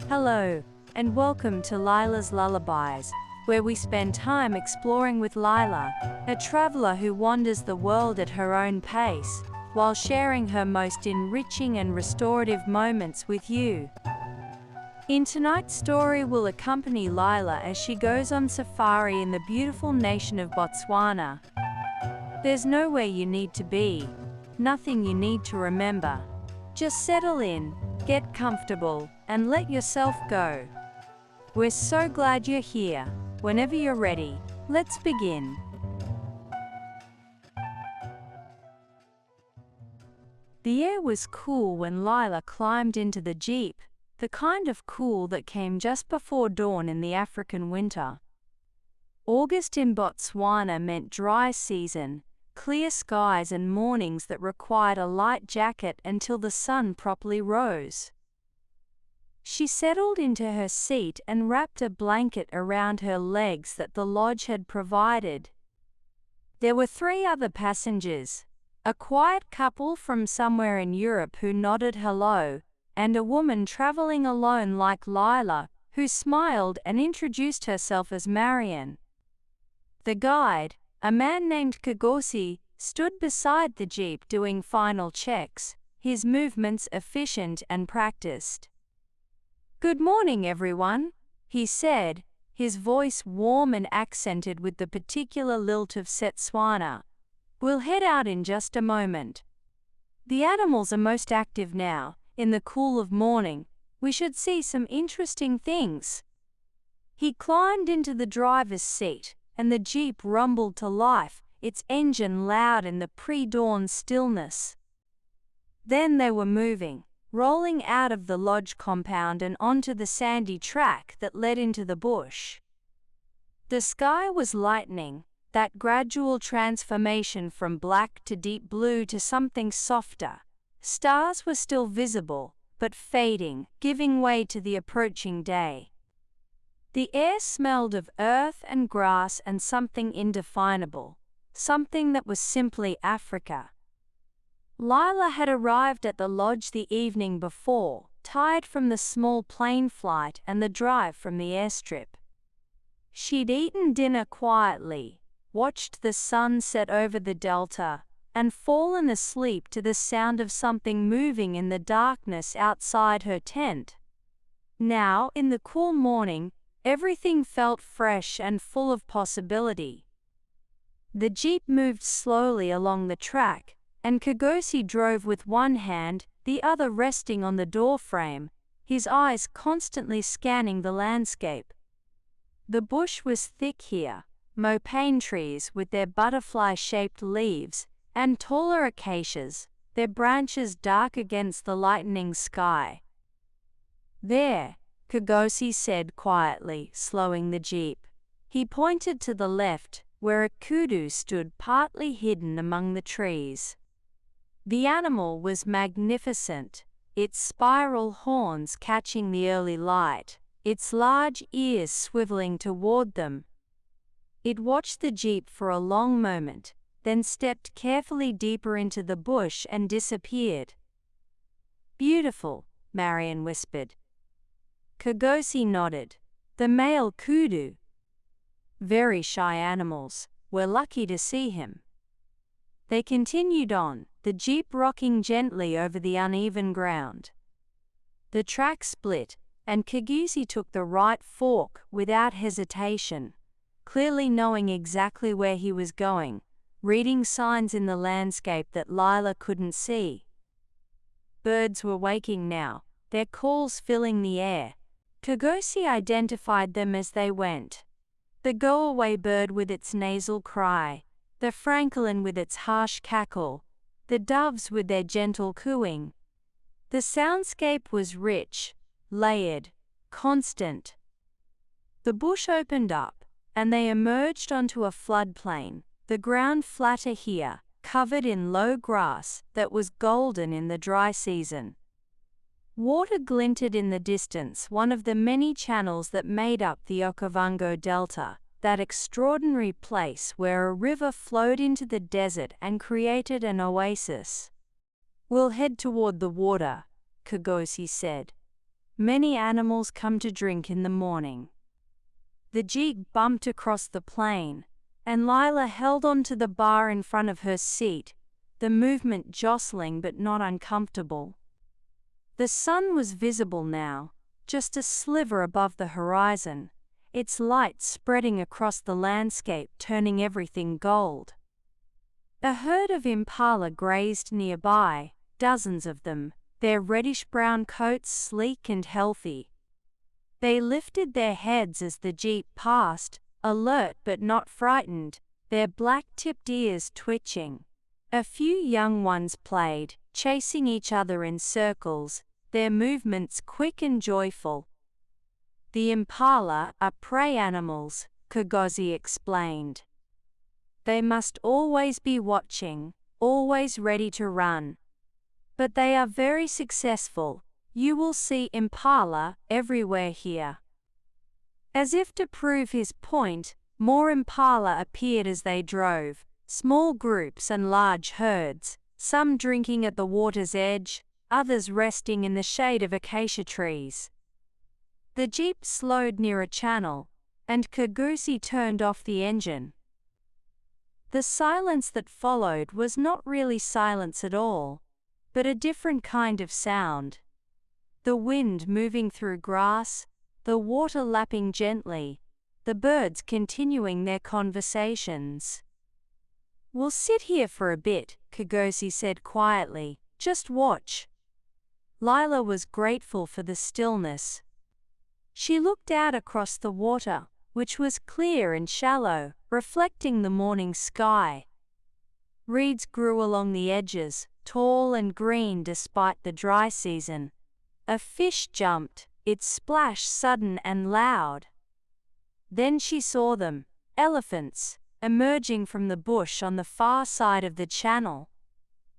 Hello, and welcome to Lyla's Lullabies, where we spend time exploring with Lyla, a traveler who wanders the world at her own pace, while sharing her most enriching and restorative moments with you. In tonight's story, we'll accompany Lyla as she goes on safari in the beautiful nation of Botswana. There's nowhere you need to be, nothing you need to remember. Just settle in, get comfortable, and let yourself go. We're so glad you're here. Whenever you're ready, let's begin. The air was cool when Lyla climbed into the jeep, the kind of cool that came just before dawn in the African winter. August in Botswana meant dry season, clear skies and mornings that required a light jacket until the sun properly rose. She settled into her seat and wrapped a blanket around her legs that the lodge had provided. There were 3 other passengers, a quiet couple from somewhere in Europe who nodded hello, and a woman traveling alone like Lyla, who smiled and introduced herself as Marian. The guide, a man named Kagosi, stood beside the jeep doing final checks, his movements efficient and practiced. "Good morning, everyone," he said, his voice warm and accented with the particular lilt of Setswana. "We'll head out in just a moment. The animals are most active now. In the cool of morning, we should see some interesting things." He climbed into the driver's seat, and the jeep rumbled to life, its engine loud in the pre-dawn stillness. Then they were moving, rolling out of the lodge compound and onto the sandy track that led into the bush. The sky was lightening, that gradual transformation from black to deep blue to something softer. Stars were still visible, but fading, giving way to the approaching day. The air smelled of earth and grass and something indefinable, something that was simply Africa. Lyla had arrived at the lodge the evening before, tired from the small plane flight and the drive from the airstrip. She'd eaten dinner quietly, watched the sun set over the delta, and fallen asleep to the sound of something moving in the darkness outside her tent. Now, in the cool morning, everything felt fresh and full of possibility. The jeep moved slowly along the track, and Kagosi drove with one hand, the other resting on the doorframe, his eyes constantly scanning the landscape. The bush was thick here, mopane trees with their butterfly-shaped leaves, and taller acacias, their branches dark against the lightening sky. "There," Kagosi said quietly, slowing the jeep. He pointed to the left, where a kudu stood partly hidden among the trees. The animal was magnificent, its spiral horns catching the early light, its large ears swiveling toward them. It watched the jeep for a long moment, then stepped carefully deeper into the bush and disappeared. "Beautiful," Marian whispered. Kagosi nodded. "The male kudu." "Very shy animals. We're lucky to see him." They continued on, the jeep rocking gently over the uneven ground. The track split, and Kagosi took the right fork without hesitation, clearly knowing exactly where he was going, reading signs in the landscape that Lyla couldn't see. Birds were waking now, their calls filling the air. Kagosi identified them as they went. The go-away bird with its nasal cry, the francolin with its harsh cackle, the doves with their gentle cooing. The soundscape was rich, layered, constant. The bush opened up, and they emerged onto a floodplain, the ground flatter here, covered in low grass that was golden in the dry season. Water glinted in the distance, one of the many channels that made up the Okavango Delta, that extraordinary place where a river flowed into the desert and created an oasis. We'll head toward the water, Kagosi said. Many animals come to drink in the morning. The jeep bumped across the plain, and Lyla held onto the bar in front of her seat, the movement jostling but not uncomfortable. The sun was visible now, just a sliver above the horizon, its light spreading across the landscape, turning everything gold. A herd of impala grazed nearby, dozens of them, their reddish-brown coats sleek and healthy. They lifted their heads as the jeep passed, alert but not frightened, their black-tipped ears twitching. A few young ones played, chasing each other in circles, their movements quick and joyful. The impala are prey animals, Kagosi explained. They must always be watching, always ready to run. But they are very successful. You will see impala everywhere here. As if to prove his point, more impala appeared as they drove, small groups and large herds, some drinking at the water's edge, others resting in the shade of acacia trees. The jeep slowed near a channel, and Kagosi turned off the engine. The silence that followed was not really silence at all, but a different kind of sound. The wind moving through grass, the water lapping gently, the birds continuing their conversations. We'll sit here for a bit, Kagosi said quietly, just watch. Lyla was grateful for the stillness. She looked out across the water, which was clear and shallow, reflecting the morning sky. Reeds grew along the edges, tall and green despite the dry season. A fish jumped, its splash sudden and loud. Then she saw them, elephants, emerging from the bush on the far side of the channel.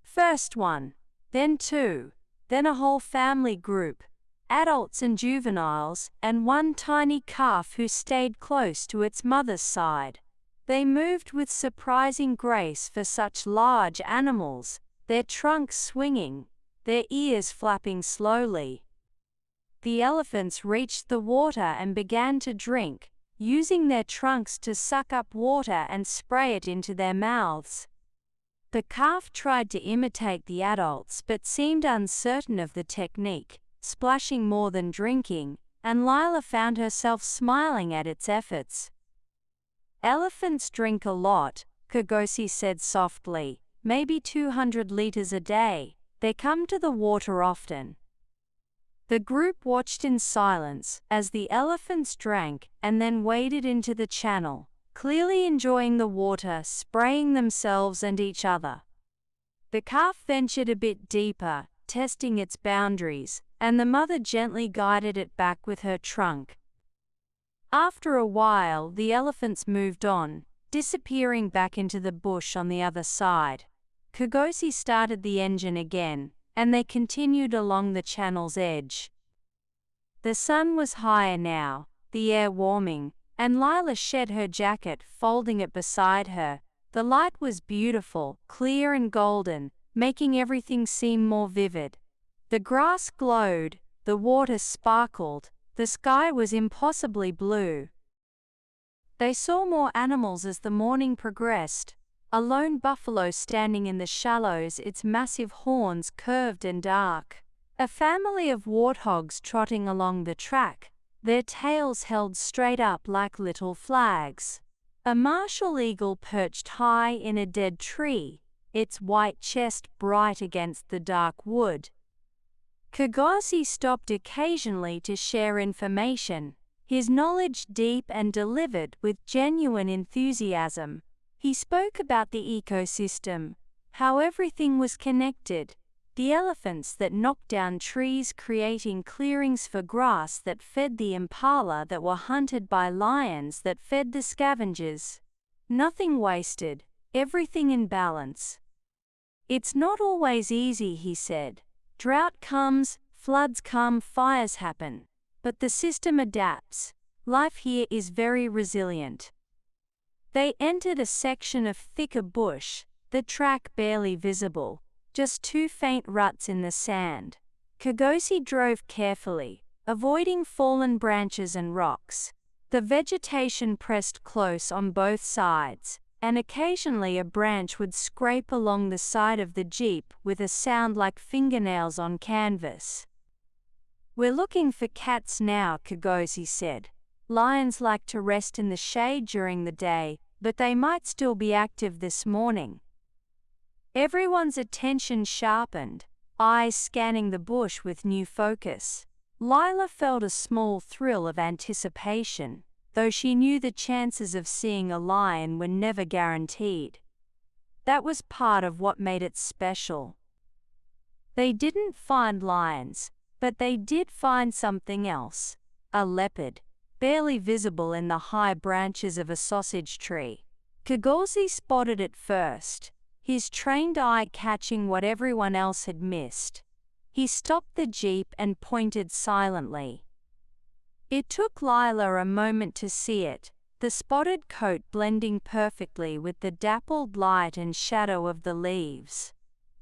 First one, then two, then a whole family group, adults and juveniles, and one tiny calf who stayed close to its mother's side. They moved with surprising grace for such large animals, their trunks swinging, their ears flapping slowly. The elephants reached the water and began to drink, using their trunks to suck up water and spray it into their mouths. The calf tried to imitate the adults but seemed uncertain of the technique, splashing more than drinking, and Lyla found herself smiling at its efforts. Elephants drink a lot, Kagosi said softly, maybe 200 liters a day. They come to the water often. The group watched in silence as the elephants drank and then waded into the channel, clearly enjoying the water, spraying themselves and each other. The calf ventured a bit deeper, testing its boundaries, and the mother gently guided it back with her trunk. After a while, the elephants moved on, disappearing back into the bush on the other side. Kagosi started the engine again, and they continued along the channel's edge. The sun was higher now, the air warming, and Lyla shed her jacket, folding it beside her. The light was beautiful, clear and golden, making everything seem more vivid. The grass glowed, the water sparkled, the sky was impossibly blue. They saw more animals as the morning progressed. A lone buffalo standing in the shallows, its massive horns curved and dark. A family of warthogs trotting along the track, their tails held straight up like little flags. A martial eagle perched high in a dead tree, its white chest bright against the dark wood. Kagosi stopped occasionally to share information, his knowledge deep and delivered with genuine enthusiasm. He spoke about the ecosystem, how everything was connected, the elephants that knocked down trees creating clearings for grass that fed the impala that were hunted by lions that fed the scavengers. Nothing wasted, everything in balance. It's not always easy, he said. Drought comes, floods come, fires happen. But the system adapts. Life here is very resilient. They entered a section of thicker bush, the track barely visible, just two faint ruts in the sand. Kgosi drove carefully, avoiding fallen branches and rocks. The vegetation pressed close on both sides, and occasionally a branch would scrape along the side of the jeep with a sound like fingernails on canvas. "We're looking for cats now," Kgosi said. "Lions like to rest in the shade during the day, but they might still be active this morning." Everyone's attention sharpened, eyes scanning the bush with new focus. Lyla felt a small thrill of anticipation, though she knew the chances of seeing a lion were never guaranteed. That was part of what made it special. They didn't find lions, but they did find something else, a leopard, barely visible in the high branches of a sausage tree. Kgosi spotted it first, his trained eye catching what everyone else had missed. He stopped the jeep and pointed silently. It took Lyla a moment to see it, the spotted coat blending perfectly with the dappled light and shadow of the leaves.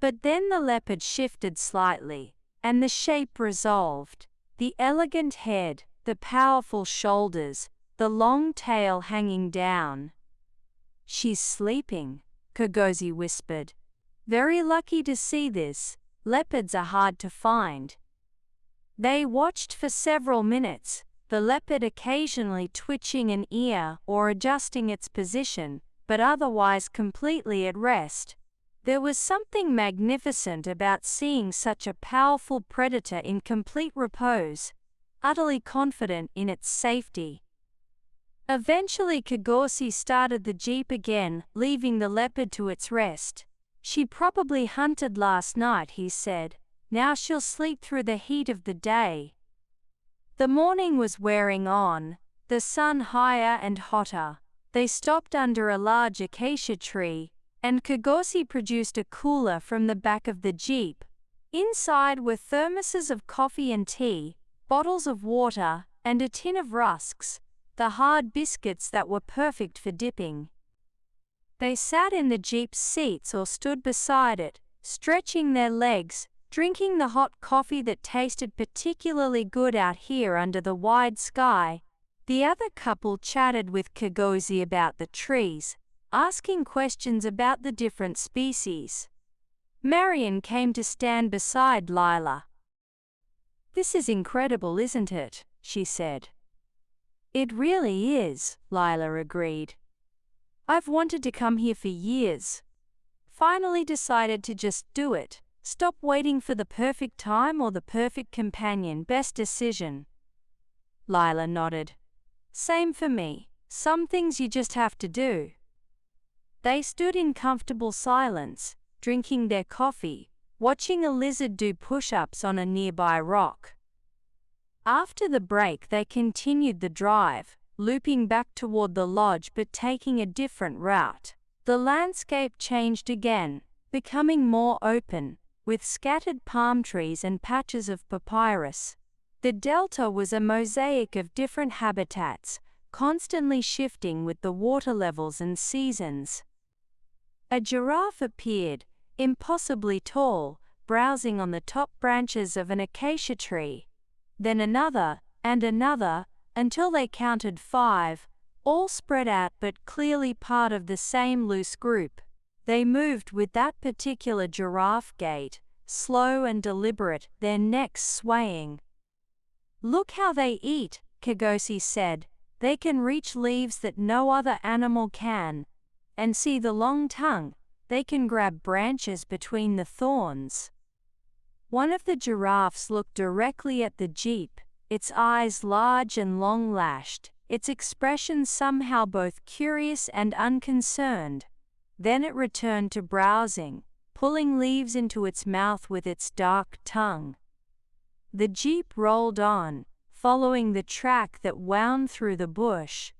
But then the leopard shifted slightly, and the shape resolved. The elegant head, the powerful shoulders, the long tail hanging down. "She's sleeping," Kgosi whispered. "Very lucky to see this. Leopards are hard to find." They watched for several minutes, the leopard occasionally twitching an ear or adjusting its position, but otherwise completely at rest. There was something magnificent about seeing such a powerful predator in complete repose, utterly confident in its safety. Eventually Kgosi started the jeep again, leaving the leopard to its rest. "She probably hunted last night," he said. "Now she'll sleep through the heat of the day." The morning was wearing on, the sun higher and hotter. They stopped under a large acacia tree, and Kgosi produced a cooler from the back of the jeep. Inside were thermoses of coffee and tea, bottles of water, and a tin of rusks, the hard biscuits that were perfect for dipping. They sat in the jeep's seats or stood beside it, stretching their legs, drinking the hot coffee that tasted particularly good out here under the wide sky. The other couple chatted with Kgosi about the trees, asking questions about the different species. Marion came to stand beside Lyla. "This is incredible, isn't it?" she said. "It really is," Lyla agreed. "I've wanted to come here for years. Finally decided to just do it. Stop waiting for the perfect time or the perfect companion. Best decision." Lyla nodded. "Same for me. Some things you just have to do." They stood in comfortable silence, drinking their coffee, watching a lizard do push-ups on a nearby rock. After the break they continued the drive, looping back toward the lodge but taking a different route. The landscape changed again, becoming more open, with scattered palm trees and patches of papyrus. The delta was a mosaic of different habitats, constantly shifting with the water levels and seasons. A giraffe appeared, impossibly tall, browsing on the top branches of an acacia tree. Then another, and another, until they counted 5, all spread out but clearly part of the same loose group. They moved with that particular giraffe gait, slow and deliberate, their necks swaying. "Look how they eat," Kgosi said. "They can reach leaves that no other animal can. And see the long tongue, they can grab branches between the thorns." One of the giraffes looked directly at the jeep, its eyes large and long-lashed, its expression somehow both curious and unconcerned. Then it returned to browsing, pulling leaves into its mouth with its dark tongue. The jeep rolled on, following the track that wound through the bush.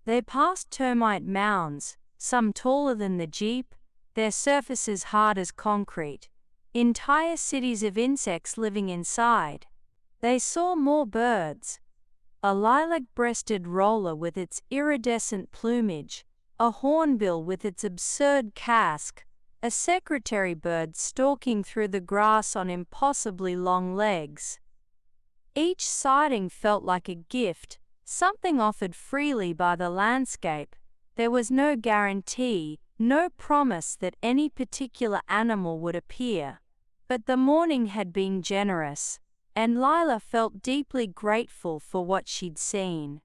They passed termite mounds, some taller than the jeep, their surfaces hard as concrete, entire cities of insects living inside. They saw more birds. A lilac-breasted roller with its iridescent plumage, a hornbill with its absurd casque, a secretary bird stalking through the grass on impossibly long legs. Each sighting felt like a gift, something offered freely by the landscape. There was no guarantee, no promise that any particular animal would appear. But the morning had been generous, and Lyla felt deeply grateful for what she'd seen.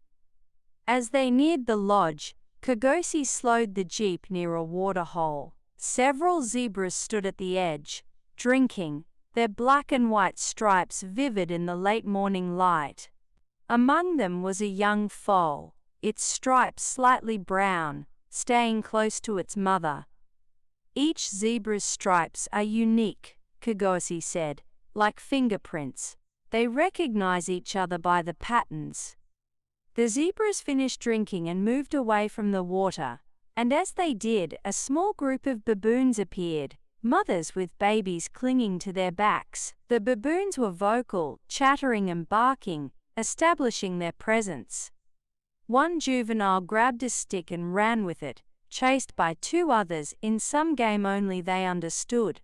As they neared the lodge, Kgosi slowed the jeep near a waterhole. Several zebras stood at the edge, drinking, their black and white stripes vivid in the late morning light. Among them was a young foal, its stripes slightly brown, staying close to its mother. "Each zebra's stripes are unique," Kgosi said, "like fingerprints. They recognize each other by the patterns." The zebras finished drinking and moved away from the water, and as they did, a small group of baboons appeared, mothers with babies clinging to their backs. The baboons were vocal, chattering and barking, establishing their presence. One juvenile grabbed a stick and ran with it, chased by two others in some game only they understood.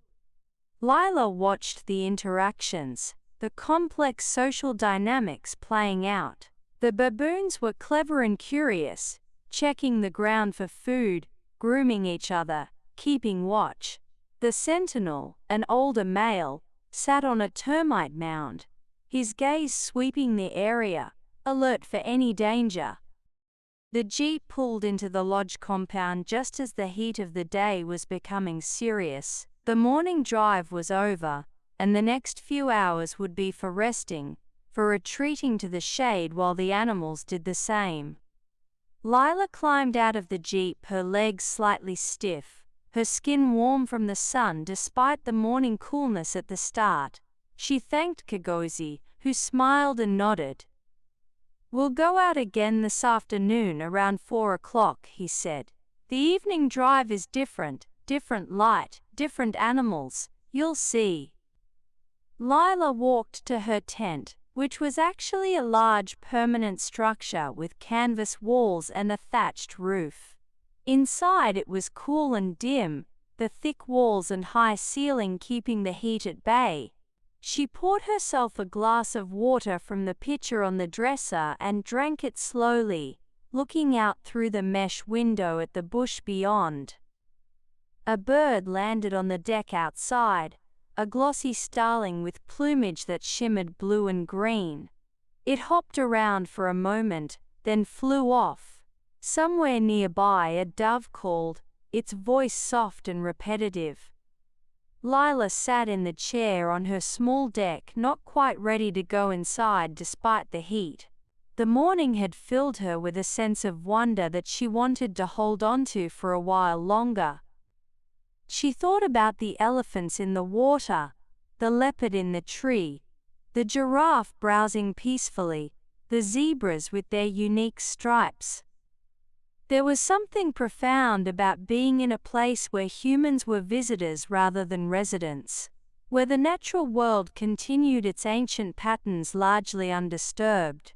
Lyla watched the interactions, the complex social dynamics playing out. The baboons were clever and curious, checking the ground for food, grooming each other, keeping watch. The sentinel, an older male, sat on a termite mound, his gaze sweeping the area, alert for any danger. The jeep pulled into the lodge compound just as the heat of the day was becoming serious. The morning drive was over, and the next few hours would be for resting, for retreating to the shade while the animals did the same. Lyla climbed out of the jeep, her legs slightly stiff, her skin warm from the sun despite the morning coolness at the start. She thanked Kgosi, who smiled and nodded. "We'll go out again this afternoon around 4 o'clock, he said. "The evening drive is different light, different animals, you'll see." Lyla walked to her tent, which was actually a large permanent structure with canvas walls and a thatched roof. Inside it was cool and dim, the thick walls and high ceiling keeping the heat at bay. She poured herself a glass of water from the pitcher on the dresser and drank it slowly, looking out through the mesh window at the bush beyond. A bird landed on the deck outside, a glossy starling with plumage that shimmered blue and green. It hopped around for a moment, then flew off. Somewhere nearby a dove called, its voice soft and repetitive. Lyla sat in the chair on her small deck, not quite ready to go inside despite the heat. The morning had filled her with a sense of wonder that she wanted to hold on to for a while longer. She thought about the elephants in the water, the leopard in the tree, the giraffe browsing peacefully, the zebras with their unique stripes. There was something profound about being in a place where humans were visitors rather than residents, where the natural world continued its ancient patterns largely undisturbed.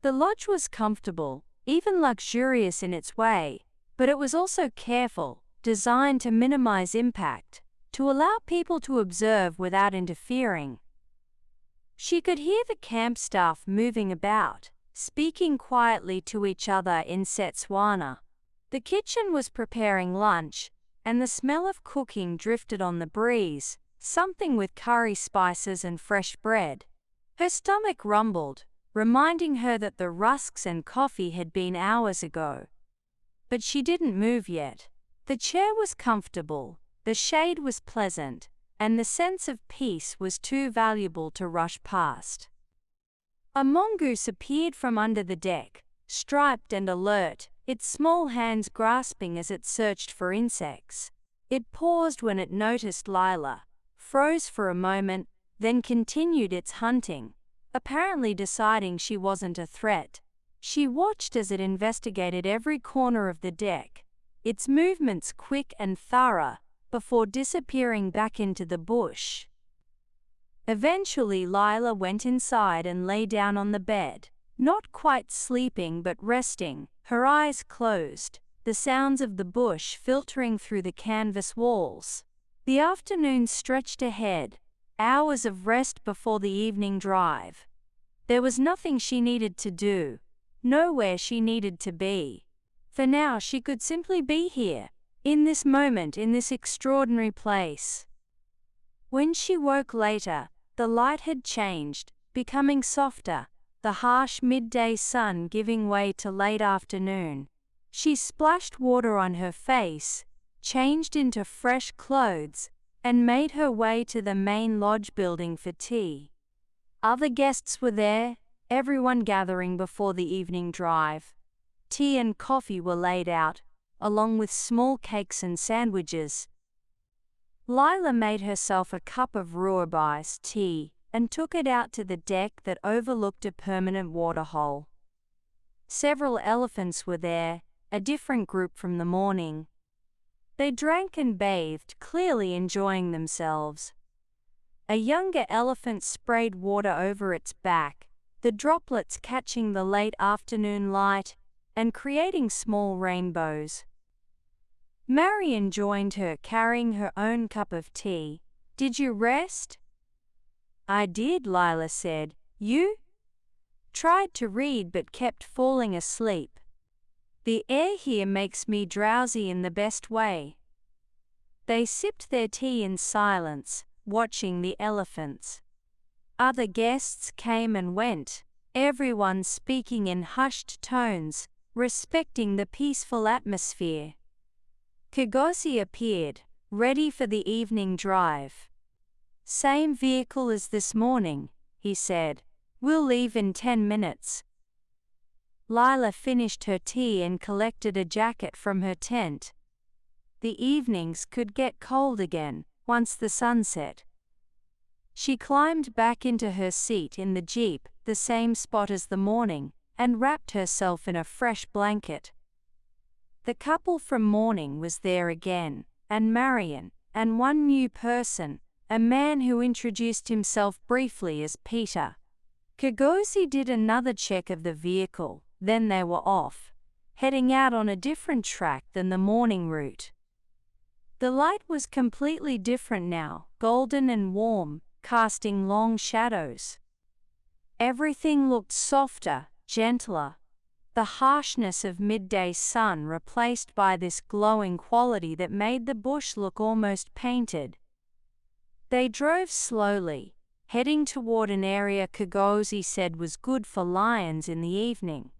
The lodge was comfortable, even luxurious in its way, but it was also careful, designed to minimize impact, to allow people to observe without interfering. She could hear the camp staff moving about, speaking quietly to each other in Botswana. The kitchen was preparing lunch, and the smell of cooking drifted on the breeze, something with curry spices and fresh bread. Her stomach rumbled, reminding her that the rusks and coffee had been hours ago. But she didn't move yet. The chair was comfortable, the shade was pleasant, and the sense of peace was too valuable to rush past. A mongoose appeared from under the deck, striped and alert, its small hands grasping as it searched for insects. It paused when it noticed Lyla, froze for a moment, then continued its hunting, apparently deciding she wasn't a threat. She watched as it investigated every corner of the deck, its movements quick and thorough, before disappearing back into the bush. Eventually Lyla went inside and lay down on the bed, not quite sleeping but resting, her eyes closed. the sounds of the bush filtering through the canvas walls. The afternoon stretched ahead, hours of rest before the evening drive. There was nothing she needed to do, nowhere she needed to be. For now she could simply be here, in this moment, in this extraordinary place. When she woke later, the light had changed, becoming softer, the harsh midday sun giving way to late afternoon. She splashed water on her face, changed into fresh clothes, and made her way to the main lodge building for tea. Other guests were there, everyone gathering before the evening drive. Tea and coffee were laid out, along with small cakes and sandwiches. Lyla made herself a cup of rhubarb tea and took it out to the deck that overlooked a permanent waterhole. Several elephants were there, a different group from the morning. They drank and bathed, clearly enjoying themselves. A younger elephant sprayed water over its back, the droplets catching the late afternoon light and creating small rainbows. Marion joined her, carrying her own cup of tea. "Did you rest?" "I did," Lyla said. "You?" "Tried to read but kept falling asleep. The air here makes me drowsy in the best way." They sipped their tea in silence, watching the elephants. Other guests came and went, everyone speaking in hushed tones, respecting the peaceful atmosphere. Kigosi appeared, ready for the evening drive. "Same vehicle as this morning," he said. "We'll leave in 10 minutes. Lyla finished her tea and collected a jacket from her tent. The evenings could get cold again, once the sun set. She climbed back into her seat in the jeep, the same spot as the morning, and wrapped herself in a fresh blanket. The couple from morning was there again, and Marion, and one new person, a man who introduced himself briefly as Peter. Kigosi did another check of the vehicle, then they were off, heading out on a different track than the morning route. The light was completely different now, golden and warm, casting long shadows. Everything looked softer, gentler. The harshness of midday sun replaced by this glowing quality that made the bush look almost painted. They drove slowly, heading toward an area Kigosi said was good for lions in the evening.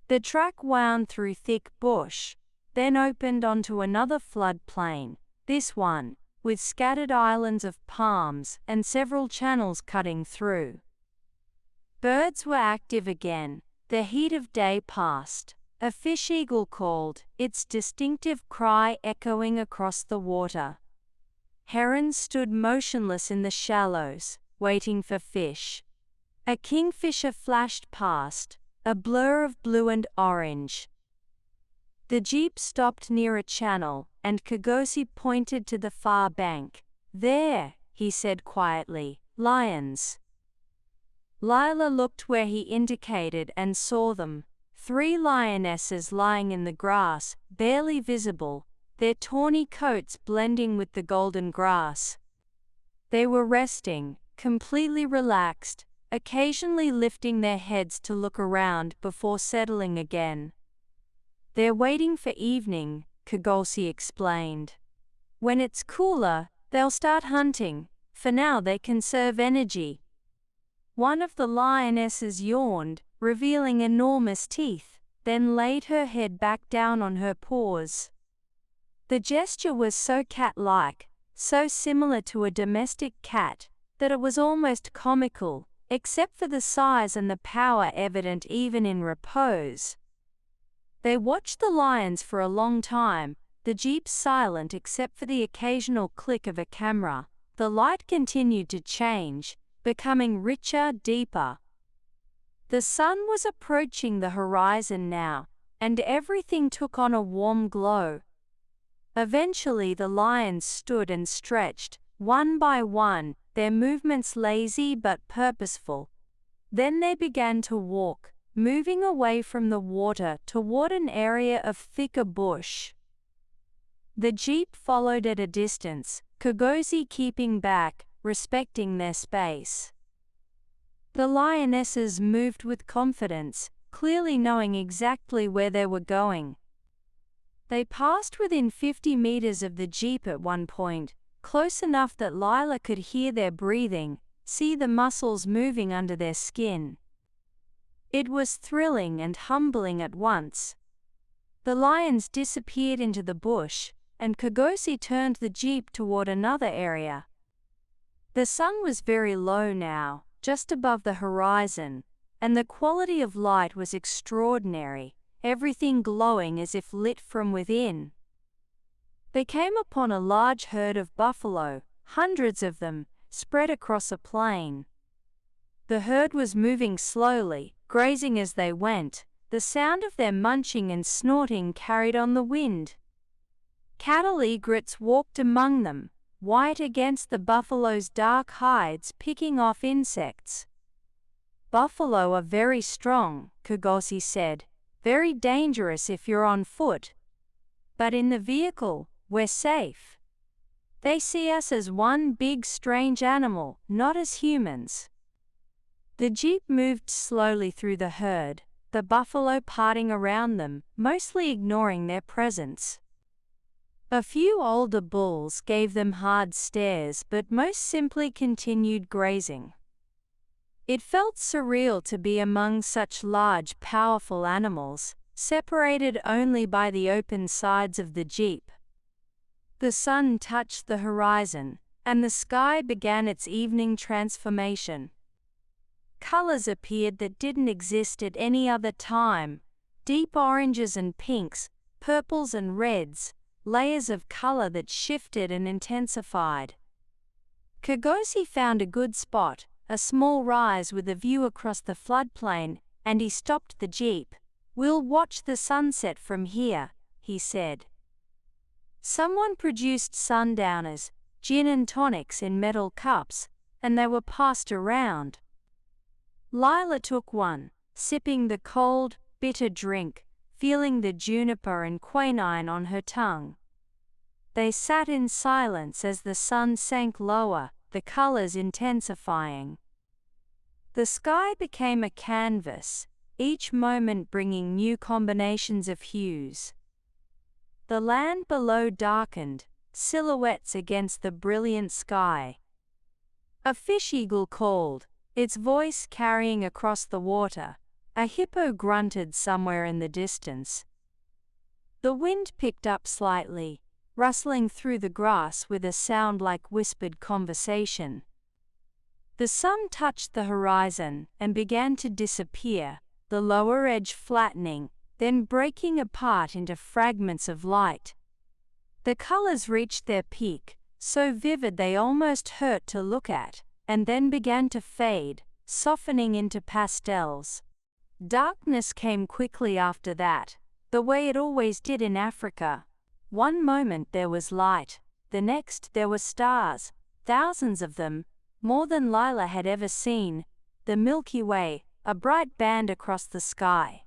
The track wound through thick bush, then opened onto another floodplain, this one, with scattered islands of palms and several channels cutting through. Birds were active again, the heat of day passed. A fish eagle called, its distinctive cry echoing across the water. Herons stood motionless in the shallows, waiting for fish. A kingfisher flashed past, a blur of blue and orange. The jeep stopped near a channel, and Kigosi pointed to the far bank. "There," he said quietly, "lions." Lyla looked where he indicated and saw them, 3 lionesses lying in the grass, barely visible, their tawny coats blending with the golden grass. They were resting, completely relaxed, occasionally lifting their heads to look around before settling again. "They're waiting for evening," Kigosi explained. "When it's cooler, they'll start hunting. For now they conserve energy." One of the lionesses yawned, revealing enormous teeth, then laid her head back down on her paws. The gesture was so cat-like, so similar to a domestic cat, that it was almost comical, except for the size and the power evident even in repose. They watched the lions for a long time, the jeep silent except for the occasional click of a camera. The light continued to change, becoming richer, deeper. The sun was approaching the horizon now, and everything took on a warm glow. Eventually the lions stood and stretched, one by one, their movements lazy but purposeful. Then they began to walk, moving away from the water toward an area of thicker bush. The jeep followed at a distance, Kgosi keeping back, respecting their space. The lionesses moved with confidence, clearly knowing exactly where they were going. They passed within 50 meters of the jeep at one point, close enough that Lyla could hear their breathing, see the muscles moving under their skin. It was thrilling and humbling at once. The lions disappeared into the bush, and Kgosi turned the jeep toward another area. The sun was very low now, just above the horizon, and the quality of light was extraordinary, everything glowing as if lit from within. They came upon a large herd of buffalo, hundreds of them, spread across a plain. The herd was moving slowly, grazing as they went, the sound of their munching and snorting carried on the wind. Cattle egrets walked among them, white against the buffalo's dark hides, picking off insects. "Buffalo are very strong," Kgosi said, "very dangerous if you're on foot. But in the vehicle, we're safe. They see us as one big strange animal, not as humans." The jeep moved slowly through the herd, the buffalo parting around them, mostly ignoring their presence. A few older bulls gave them hard stares, but most simply continued grazing. It felt surreal to be among such large, powerful animals, separated only by the open sides of the jeep. The sun touched the horizon, and the sky began its evening transformation. Colors appeared that didn't exist at any other time, deep oranges and pinks, purples and reds, layers of color that shifted and intensified. Kgosi found a good spot, a small rise with a view across the floodplain, and he stopped the jeep. "We'll watch the sunset from here," he said. Someone produced sundowners, gin and tonics in metal cups, and they were passed around. Lyla took one, sipping the cold, bitter drink, feeling the juniper and quinine on her tongue. They sat in silence as the sun sank lower, the colors intensifying. The sky became a canvas, each moment bringing new combinations of hues. The land below darkened, silhouettes against the brilliant sky. A fish eagle called, its voice carrying across the water. A hippo grunted somewhere in the distance. The wind picked up slightly, rustling through the grass with a sound like whispered conversation. The sun touched the horizon and began to disappear, the lower edge flattening, then breaking apart into fragments of light. The colors reached their peak, so vivid they almost hurt to look at, and then began to fade, softening into pastels. Darkness came quickly after that, the way it always did in Africa. One moment there was light, the next there were stars, thousands of them, more than Lyla had ever seen, the Milky Way, a bright band across the sky.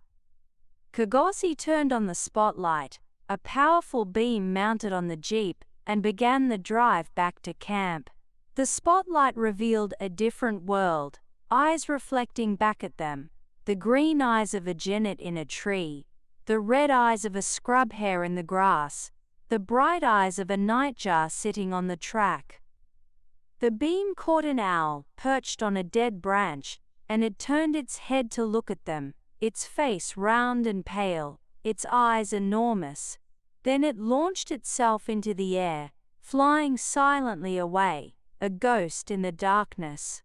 Kgosi turned on the spotlight, a powerful beam mounted on the jeep, and began the drive back to camp. The spotlight revealed a different world, eyes reflecting back at them, the green eyes of a genet in a tree, the red eyes of a scrub hare in the grass, the bright eyes of a nightjar sitting on the track. The beam caught an owl, perched on a dead branch, and it turned its head to look at them, its face round and pale, its eyes enormous. Then it launched itself into the air, flying silently away, a ghost in the darkness.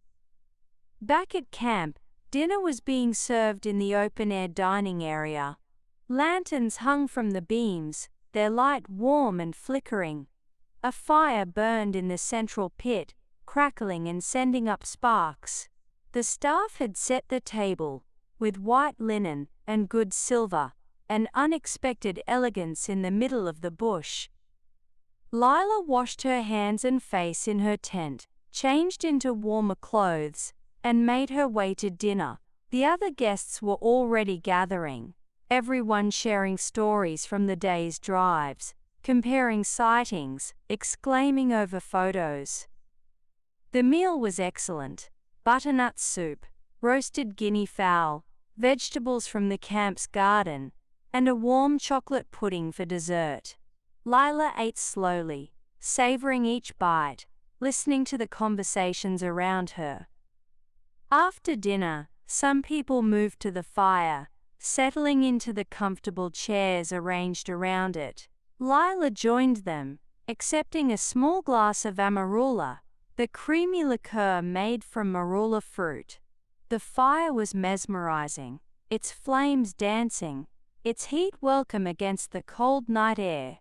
Back at camp, dinner was being served in the open-air dining area. Lanterns hung from the beams, their light warm and flickering. A fire burned in the central pit, crackling and sending up sparks. The staff had set the table, with white linen and good silver, an unexpected elegance in the middle of the bush. Lyla washed her hands and face in her tent, changed into warmer clothes, and made her way to dinner, The other guests were already gathering, everyone sharing stories from the day's drives, comparing sightings, exclaiming over photos. The meal was excellent: butternut soup, roasted guinea fowl, vegetables from the camp's garden, and a warm chocolate pudding for dessert. Lyla ate slowly, savoring each bite, listening to the conversations around her. After dinner, some people moved to the fire, settling into the comfortable chairs arranged around it. Lyla joined them, accepting a small glass of amarula, the creamy liqueur made from marula fruit. The fire was mesmerizing, its flames dancing, its heat welcome against the cold night air.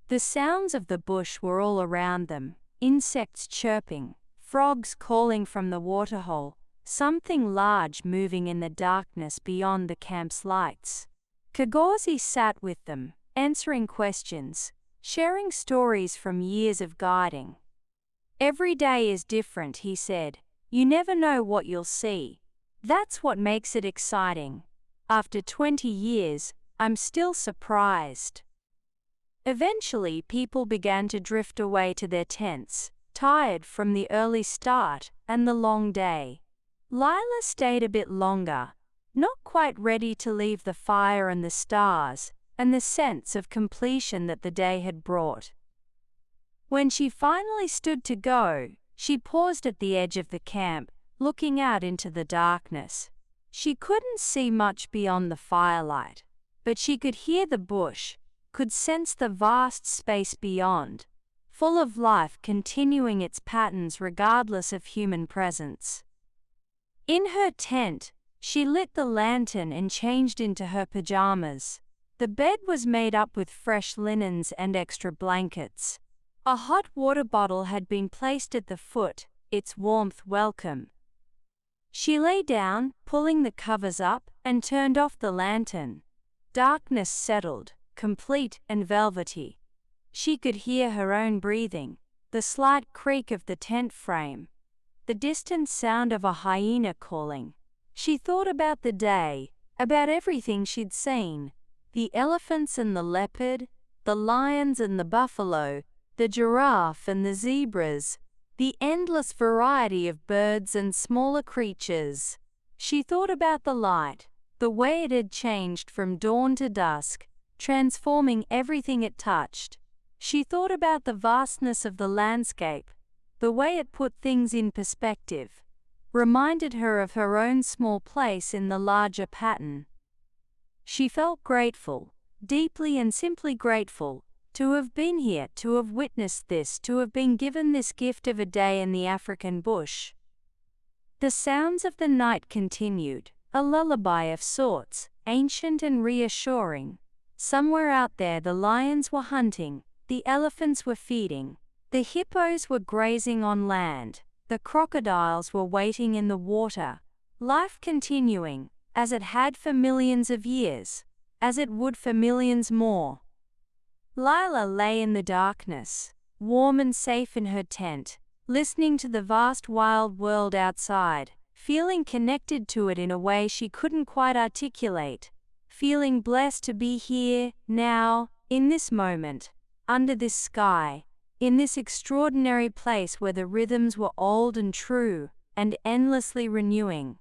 The sounds of the bush were all around them: insects chirping, frogs calling from the waterhole, something large moving in the darkness beyond the camp's lights. Kagozi sat with them, answering questions, sharing stories from years of guiding. "Every day is different," he said. "You never know what you'll see. That's what makes it exciting. After 20 years, I'm still surprised." Eventually, people began to drift away to their tents, tired from the early start and the long day. Lyla stayed a bit longer, not quite ready to leave the fire and the stars and the sense of completion that the day had brought. When she finally stood to go, she paused at the edge of the camp, looking out into the darkness. She couldn't see much beyond the firelight, but she could hear the bush, could sense the vast space beyond, full of life continuing its patterns regardless of human presence. In her tent, she lit the lantern and changed into her pajamas. The bed was made up with fresh linens and extra blankets. A hot water bottle had been placed at the foot, its warmth welcome. She lay down, pulling the covers up, and turned off the lantern. Darkness settled, complete and velvety. She could hear her own breathing, the slight creak of the tent frame, the distant sound of a hyena calling. She thought about the day, about everything she'd seen: the elephants and the leopard, the lions and the buffalo, the giraffe and the zebras, the endless variety of birds and smaller creatures. She thought about the light, the way it had changed from dawn to dusk, transforming everything it touched. She thought about the vastness of the landscape, the way it put things in perspective, reminded her of her own small place in the larger pattern. She felt grateful, deeply and simply grateful, to have been here, to have witnessed this, to have been given this gift of a day in the African bush. The sounds of the night continued, a lullaby of sorts, ancient and reassuring. Somewhere out there the lions were hunting, the elephants were feeding, the hippos were grazing on land, the crocodiles were waiting in the water. Life continuing, as it had for millions of years, as it would for millions more. Lyla lay in the darkness, warm and safe in her tent, listening to the vast wild world outside, feeling connected to it in a way she couldn't quite articulate, feeling blessed to be here, now, in this moment, under this sky, in this extraordinary place where the rhythms were old and true, and endlessly renewing.